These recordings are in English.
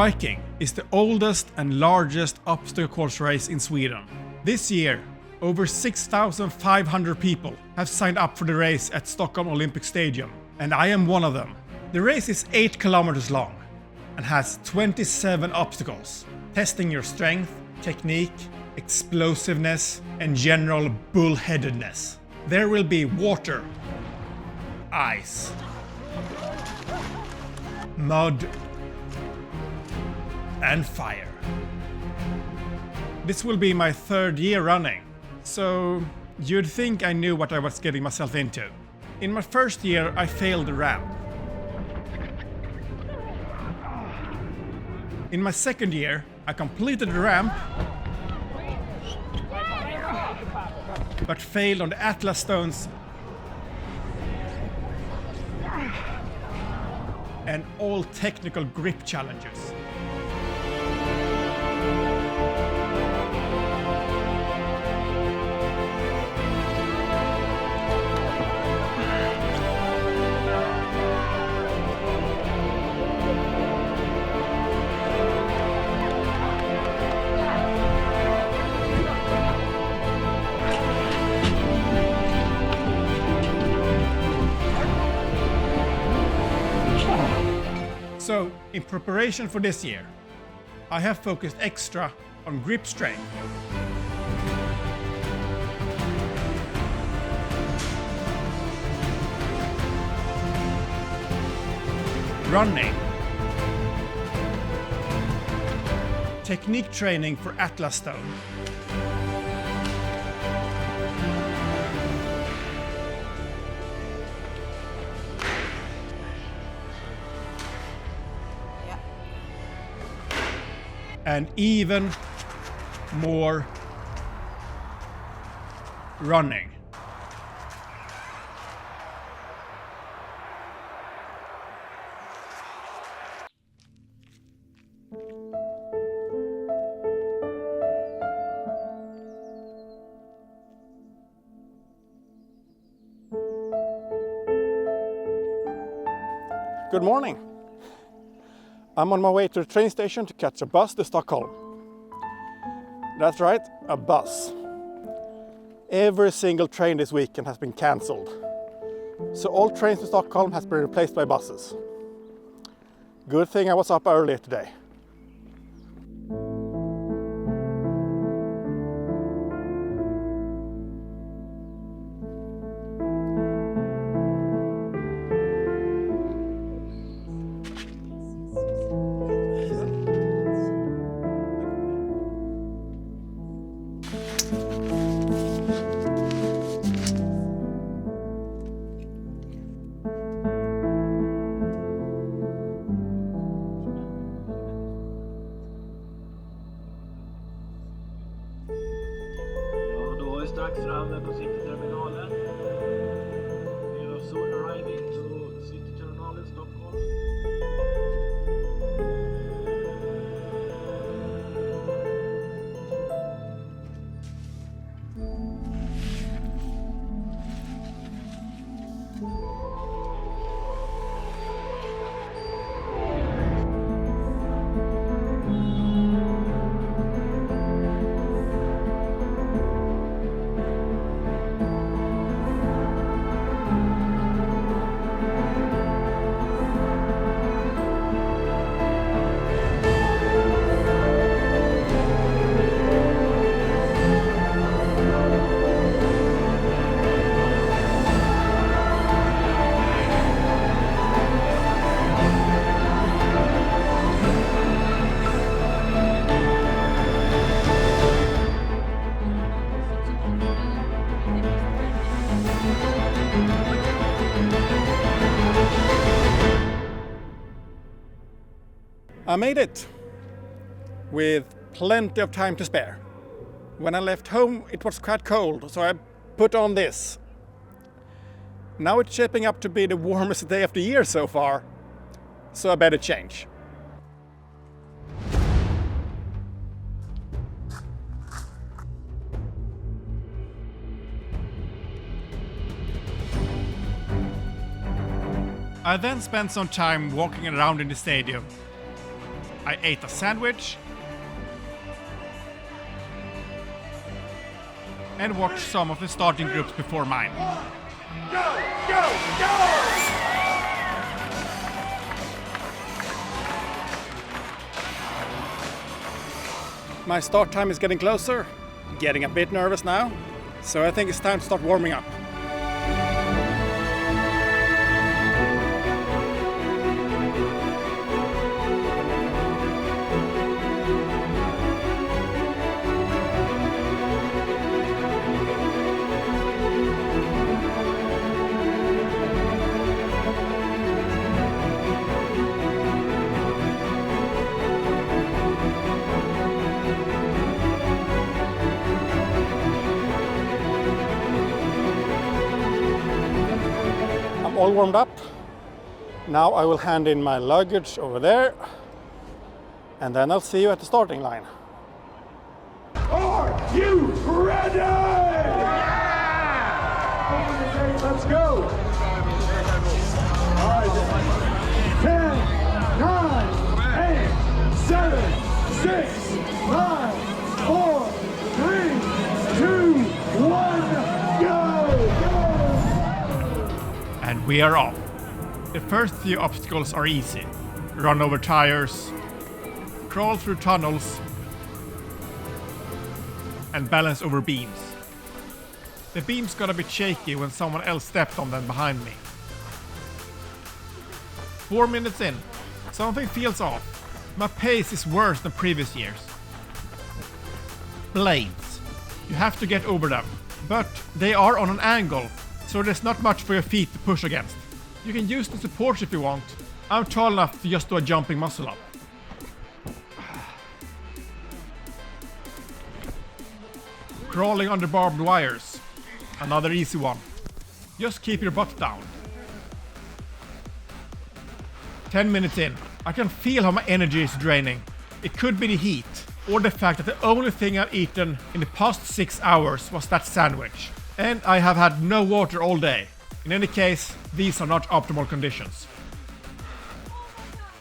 Viking is the oldest and largest obstacle course race in Sweden. This year, over 6,500 people have signed up for the race at Stockholm Olympic Stadium, and I am one of them. The race is 8 kilometers long and has 27 obstacles, testing your strength, technique, explosiveness, and general bullheadedness. There will be water, ice, mud, and fire. This will be my 3rd year running, so you'd think I knew what I was getting myself into. In my 1st year, I failed the ramp. In my 2nd year, I completed the ramp, but failed on the Atlas stones and all technical grip challenges. So, in preparation for this year, I have focused extra on grip strength, running, technique training for Atlas stone, and even more running. Good morning. I'm on my way to the train station to catch a bus to Stockholm. That's right, a bus. Every single train this weekend has been cancelled. So all trains to Stockholm has been replaced by buses. Good thing I was up earlier today. Strax framme på Cityterminalen. We are soon arriving to Cityterminalen, Stockholm. I made it with plenty of time to spare. When I left home it was quite cold, so I put on this. Now it's shaping up to be the warmest day of the year so far, so I better change. I then spent some time walking around in the stadium. I ate a sandwich and watched some of the starting groups before mine. My start time is getting closer. Getting a bit nervous now, so I think it's time to start warming up. All warmed up. Now I will hand in my luggage over there, and then I'll see you at the starting line. Are you ready? Yeah! Let's go. 10, 9, 8, 7, 6, 5, 4, 3, 2, 1, go! And we are off. The first few obstacles are easy. Run over tires, crawl through tunnels, and balance over beams. The beams got a bit shaky when someone else stepped on them behind me. 4 minutes in, something feels off. My pace is worse than previous years. Blades. You have to get over them, but they are on an angle, so there's not much for your feet to push against. You can use the supports if you want. I'm tall enough to just do a jumping muscle up. Crawling under barbed wires. Another easy one. Just keep your butt down. 10 minutes in. I can feel how my energy is draining. It could be the heat, or the fact that the only thing I've eaten in the past 6 hours was that sandwich. And I have had no water all day. In any case, these are not optimal conditions.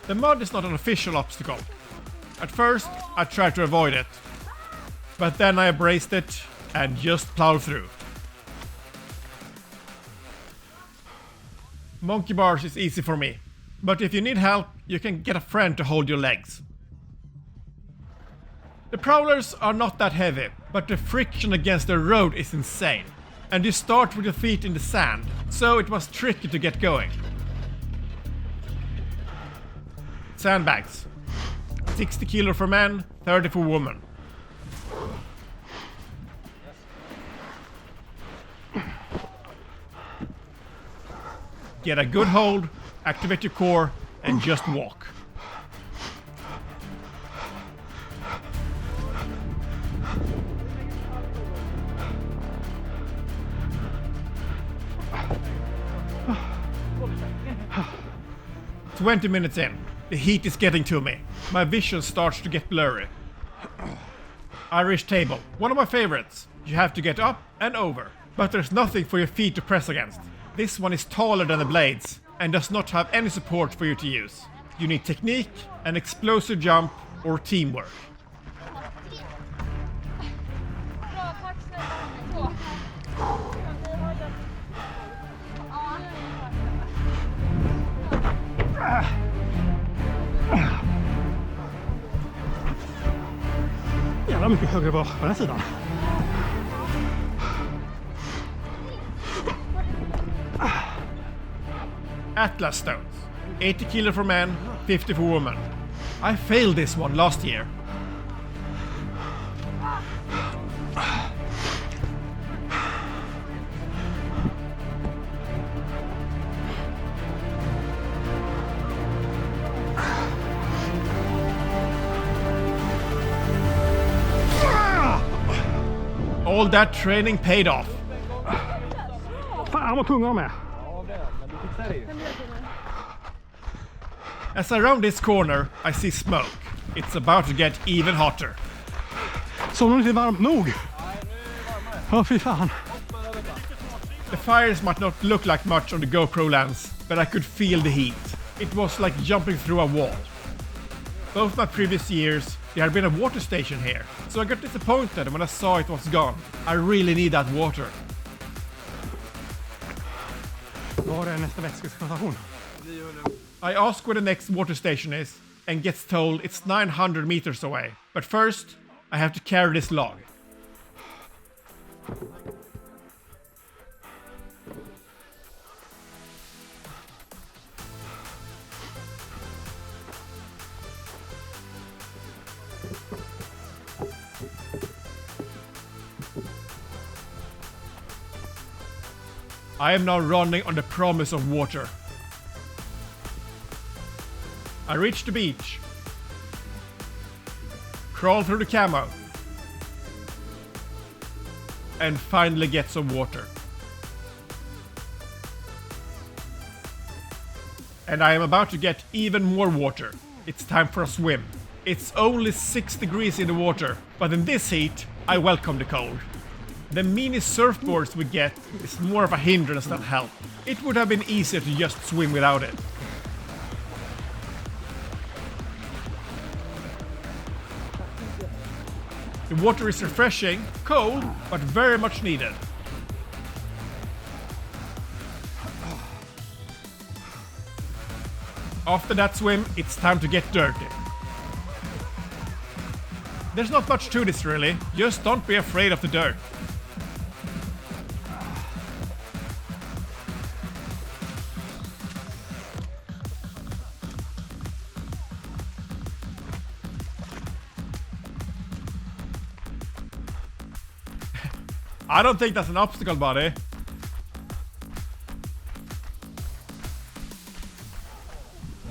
The mud is not an official obstacle. At first, I tried to avoid it, but then I embraced it and just plowed through. Monkey bars is easy for me, but if you need help, you can get a friend to hold your legs. The prowlers are not that heavy, but the friction against the road is insane. And you start with your feet in the sand, so it was tricky to get going. Sandbags. 60 kilo for men, 30 for women. Get a good hold, activate your core, and just walk. "20 minutes in. The heat is getting to me. My vision starts to get blurry. Irish table. One of my favorites. You have to get up and over, but there's nothing for your feet to press against. This one is taller than the blades and does not have any support for you to use. You need technique, an explosive jump, or teamwork. Jävla mycket högre på den här sidan. Atlas stones. 80 kilo for men, 50 for women. I failed this one last year. All that training paid off. Fan vad tunga de är. As I round this corner, I see smoke. It's about to get even hotter. Som de inte är varmt nog. Ja, fy fan. The fires might not look like much on the GoPro lens, but I could feel the heat. It was like jumping through a wall. Both my previous years, there had been a water station here, so I got disappointed when I saw it was gone. I really need that water. Var är nästa vätskestation? I ask where the next water station is and gets told it's 900 meters away. But first, I have to carry this log. I am now running on the promise of water. I reach the beach. Crawl through the camo. And finally get some water. And I am about to get even more water. It's time for a swim. It's only 6 degrees in the water, but in this heat, I welcome the cold. The mini surfboards we get is more of a hindrance than help. It would have been easier to just swim without it. The water is refreshing, cold, but very much needed. After that swim, it's time to get dirty. There's not much to this really, just don't be afraid of the dirt. I don't think that's an obstacle, buddy.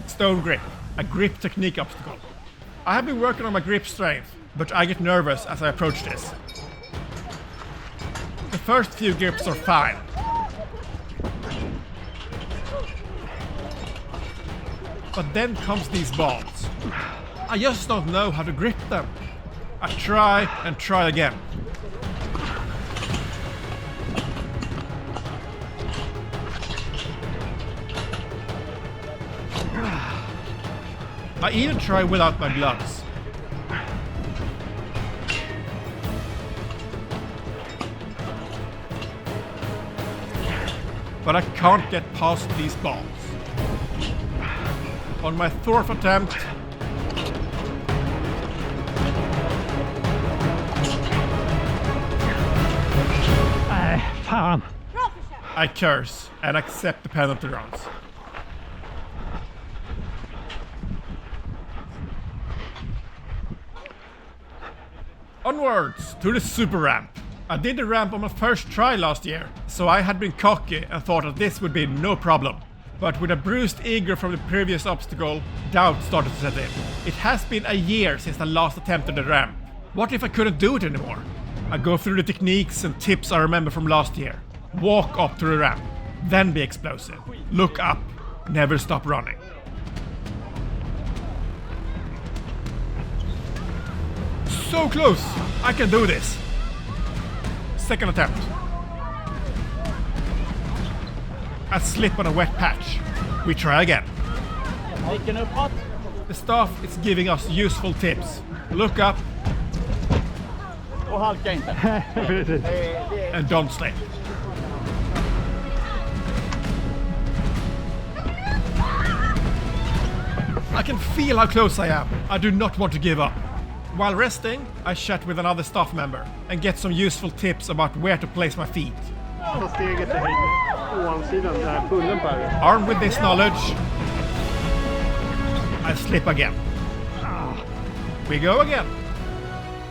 Stone grip, a grip technique obstacle. I have been working on my grip strength, but I get nervous as I approach this. The first few grips are fine. But then comes these balls. I just don't know how to grip them. I try and try again. I even try without my gloves. But I can't get past these balls. On my fourth attempt, Fan. I curse and accept the penalty rounds. Onwards to the super ramp. I did the ramp on my first try last year, so I had been cocky and thought that this would be no problem. But with a bruised ego from the previous obstacle, doubt started to set in. It has been a year since I last attempted the ramp. What if I couldn't do it anymore? I go through the techniques and tips I remember from last year. Walk up to the ramp, then be explosive. Look up, never stop running. So close! I can do this! Second attempt. I slip on a wet patch. We try again. The staff is giving us useful tips. Look up and don't slip. I can feel how close I am. I do not want to give up. While resting, I chat with another staff member and get some useful tips about where to place my feet. Armed with this knowledge, I slip again. We go again.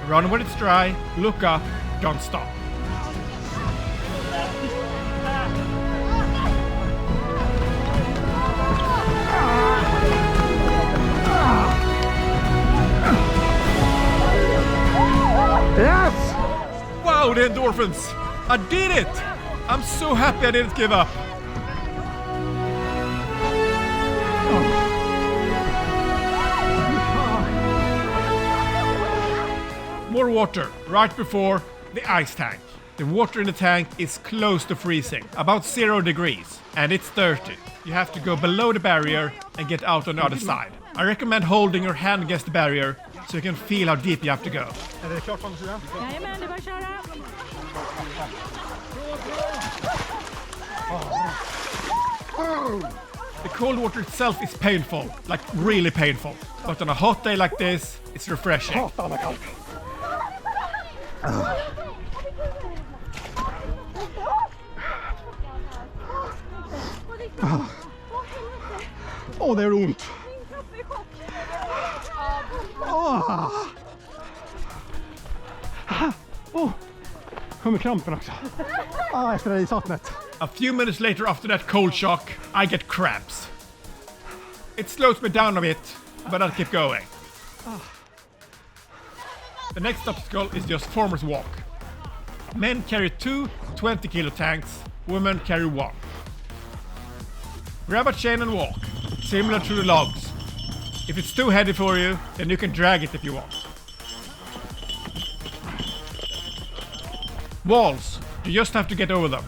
Run when it's dry, look up, don't stop. Yes! Wow, the endorphins! I did it! I'm so happy I didn't give up. More water right before the ice tank. The water in the tank is close to freezing, about 0 degrees, and it's dirty. You have to go below the barrier and get out on the other side. I recommend holding your hand against the barrier so you can feel how deep you have to go. Är det klart från sidan? Jajamän, det är bara att köra. The cold water itself is painful, like really painful. But on a hot day like this, it's refreshing. Hatar med kalk. Åh, det är ont. Kommer krampen också. Efter det isvattnet. A few minutes later after that cold shock, I get cramps. It slows me down a bit, but I'll keep going. The next obstacle is just farmer's walk. Men carry 2 20-kilo tanks, women carry 1. Grab a chain and walk, similar to the logs. If it's too heavy for you, then you can drag it if you want. Walls, you just have to get over them.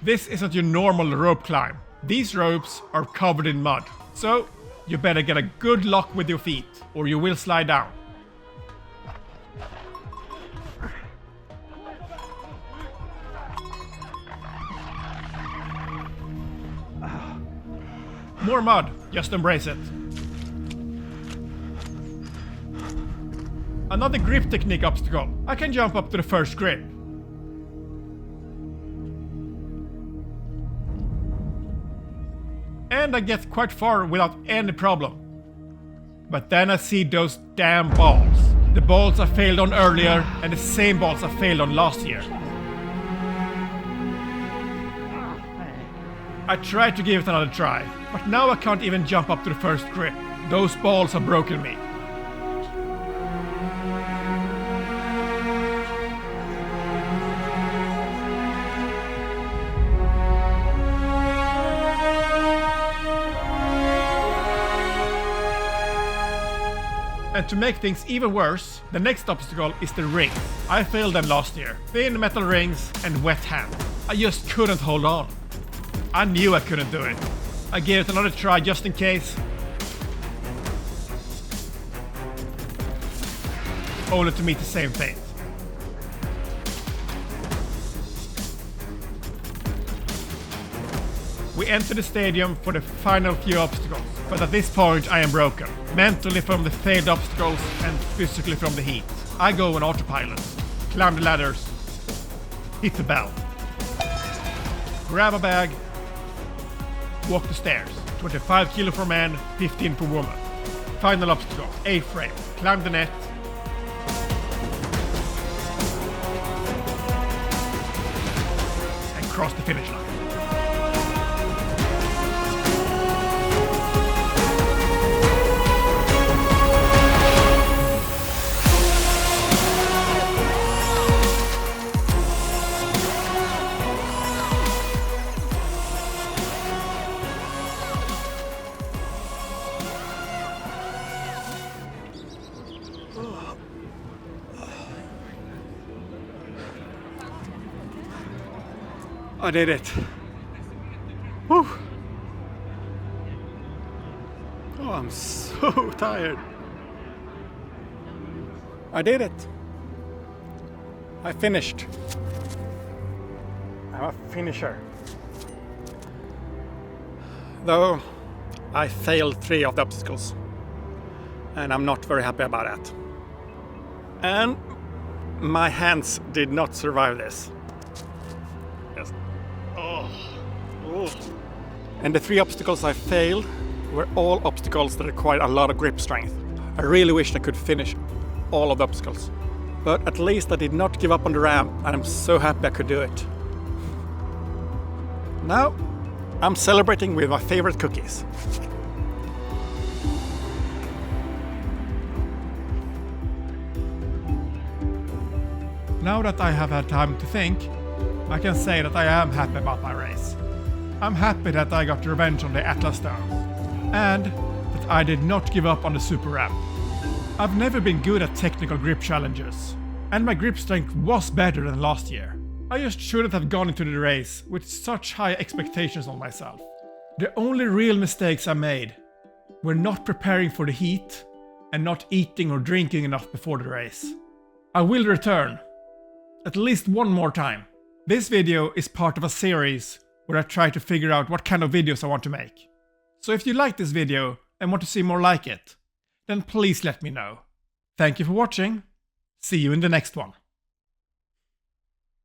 This isn't your normal rope climb. These ropes are covered in mud, so you better get a good lock with your feet, or you will slide down. More mud, just embrace it. Another grip technique obstacle. I can jump up to the first grip. And I get quite far without any problem. But then I see those damn balls. The balls I failed on earlier and the same balls I failed on last year. I tried to give it another try, but now I can't even jump up to the first grip. Those balls have broken me. And to make things even worse, the next obstacle is the rings. I failed them last year. Thin metal rings and wet hands. I just couldn't hold on. I knew I couldn't do it. I gave it another try just in case. Only to meet the same fate. We enter the stadium for the final few obstacles, but at this point I am broken. Mentally from the failed obstacles and physically from the heat. I go on autopilot, climb the ladders, hit the bell, grab a bag, walk the stairs. 25 kilo for man, 15 for woman. Final obstacle, A-frame, climb the net, and cross the finish line. I did it. Whew. Oh, I'm so tired. I did it. I finished. I'm a finisher. Though I failed 3 of the obstacles. And I'm not very happy about that. And my hands did not survive this. Yes. Oh. And the 3 obstacles I failed were all obstacles that required a lot of grip strength. I really wished I could finish all of the obstacles. But at least I did not give up on the ramp, and I'm so happy I could do it. Now, I'm celebrating with my favorite cookies. Now that I have had time to think, I can say that I am happy about my race. I'm happy that I got revenge on the Atlas Stones, and that I did not give up on the super ramp. I've never been good at technical grip challenges, and my grip strength was better than last year. I just shouldn't have gone into the race with such high expectations on myself. The only real mistakes I made were not preparing for the heat and not eating or drinking enough before the race. I will return, at least one more time. This video is part of a series where I try to figure out what kind of videos I want to make. So if you like this video and want to see more like it, then please let me know. Thank you for watching. See you in the next one.